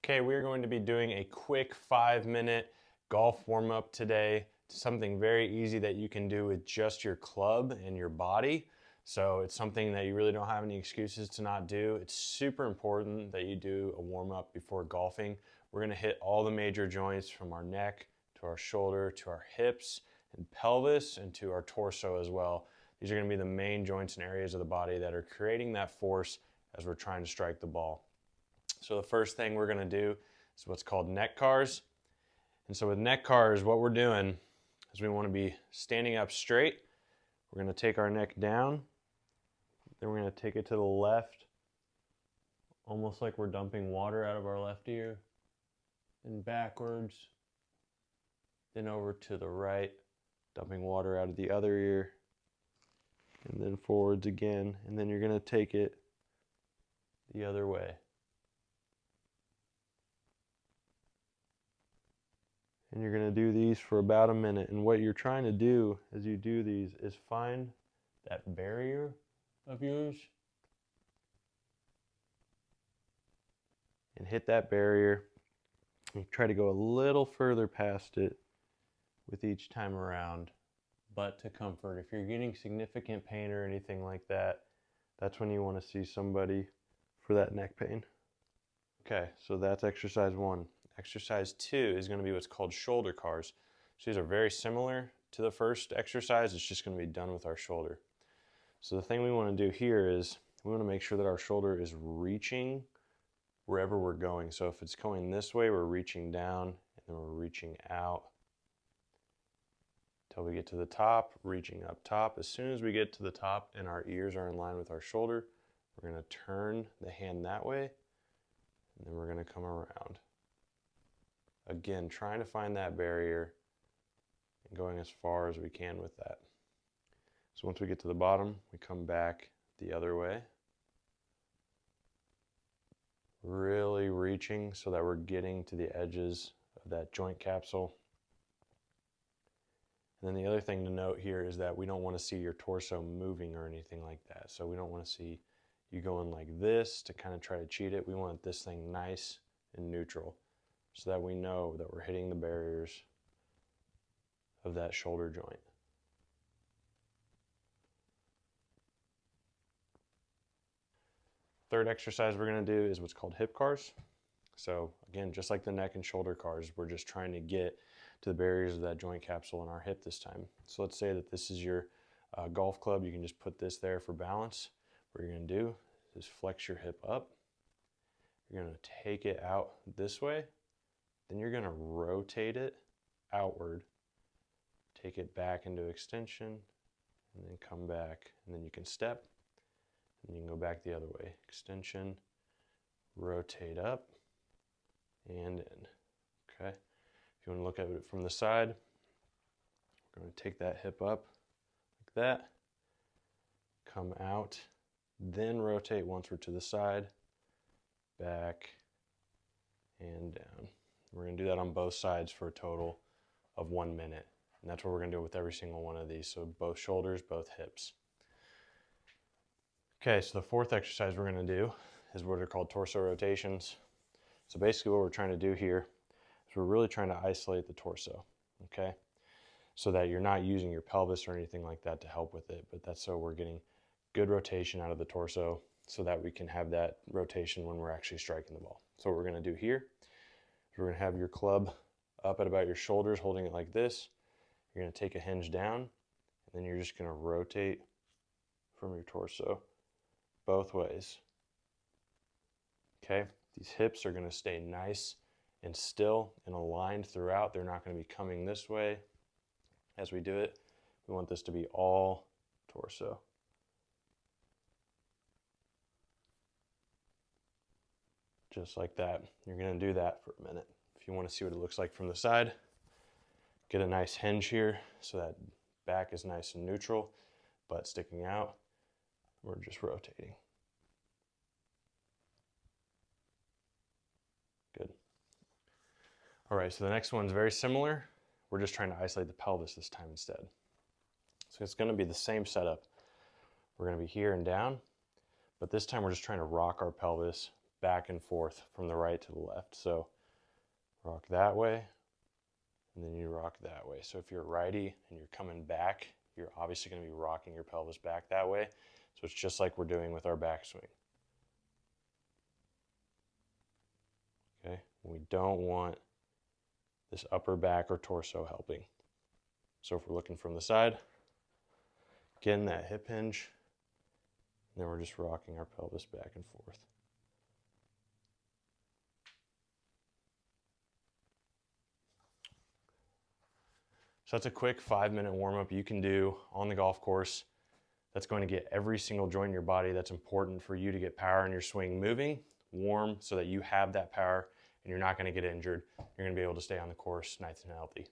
Okay, we're going to be doing a quick 5-minute golf warm-up today. Something very easy that you can do with just your club and your body. So it's something that you really don't have any excuses to not do. It's super important that you do a warm-up before golfing. We're gonna hit all the major joints from our neck to our shoulder to our hips and pelvis and to our torso as well. These are gonna be the main joints and areas of the body that are creating that force as we're trying to strike the ball. So the first thing we're gonna do is what's called neck cars. And so with neck cars, what we're doing is we wanna be standing up straight. We're gonna take our neck down, then we're gonna take it to the left, almost like we're dumping water out of our left ear, and backwards, then over to the right, dumping water out of the other ear, and then forwards again, and then you're gonna take it the other way. And you're going to do these for about a minute. And what you're trying to do as you do these is find that barrier of yours and hit that barrier. And try to go a little further past it with each time around, but to comfort. If you're getting significant pain or anything like that, that's when you want to see somebody for that neck pain. Okay, so that's exercise 1. Exercise 2 is going to be what's called shoulder cars. So these are very similar to the first exercise. It's just going to be done with our shoulder. So the thing we want to do here is we want to make sure that our shoulder is reaching wherever we're going. So if it's going this way, we're reaching down and then we're reaching out until we get to the top, reaching up top. As soon as we get to the top and our ears are in line with our shoulder, we're going to turn the hand that way and then we're going to come around. Again, trying to find that barrier and going as far as we can with that. So once we get to the bottom, we come back the other way. Really reaching so that we're getting to the edges of that joint capsule. And then the other thing to note here is that we don't want to see your torso moving or anything like that. So we don't want to see you going like this to kind of try to cheat it. We want this thing nice and neutral, so that we know that we're hitting the barriers of that shoulder joint. Third exercise we're going to do is what's called hip cars. So again, just like the neck and shoulder cars, we're just trying to get to the barriers of that joint capsule in our hip this time. So let's say that this is your golf club. You can just put this there for balance. What you're going to do is flex your hip up. You're going to take it out this way. Then you're going to rotate it outward, take it back into extension, and then come back. And then you can step, and you can go back the other way. Extension, rotate up, and in. Okay? If you want to look at it from the side, we're going to take that hip up like that, come out, then rotate once we're to the side, back, and down. We're going to do that on both sides for a total of 1 minute. And that's what we're going to do with every single one of these. So both shoulders, both hips. Okay, so the fourth exercise we're going to do is what are called torso rotations. So basically what we're trying to do here is we're really trying to isolate the torso, okay? So that you're not using your pelvis or anything like that to help with it, but that's so we're getting good rotation out of the torso so that we can have that rotation when we're actually striking the ball. So what we're going to do here, we're going to have your club up at about your shoulders, holding it like this. You're going to take a hinge down, and then you're just going to rotate from your torso both ways. Okay, these hips are going to stay nice and still and aligned throughout. They're not going to be coming this way as we do it. We want this to be all torso. Just like that. You're going to do that for a minute. If you want to see what it looks like from the side, get a nice hinge here so that back is nice and neutral, butt sticking out. We're just rotating. Good. All right, so the next one's very similar. We're just trying to isolate the pelvis this time instead. So it's going to be the same setup. We're going to be here and down, but this time we're just trying to rock our pelvis back and forth from the right to the left. So rock that way, and then you rock that way. So if you're righty and you're coming back, you're obviously going to be rocking your pelvis back that way. So it's just like we're doing with our backswing. Okay, we don't want this upper back or torso helping. So if we're looking from the side, again, that hip hinge, and then we're just rocking our pelvis back and forth. So that's a quick 5-minute warm-up you can do on the golf course. That's going to get every single joint in your body that's important for you to get power in your swing moving, warm, so that you have that power and you're not going to get injured. You're going to be able to stay on the course nice and healthy.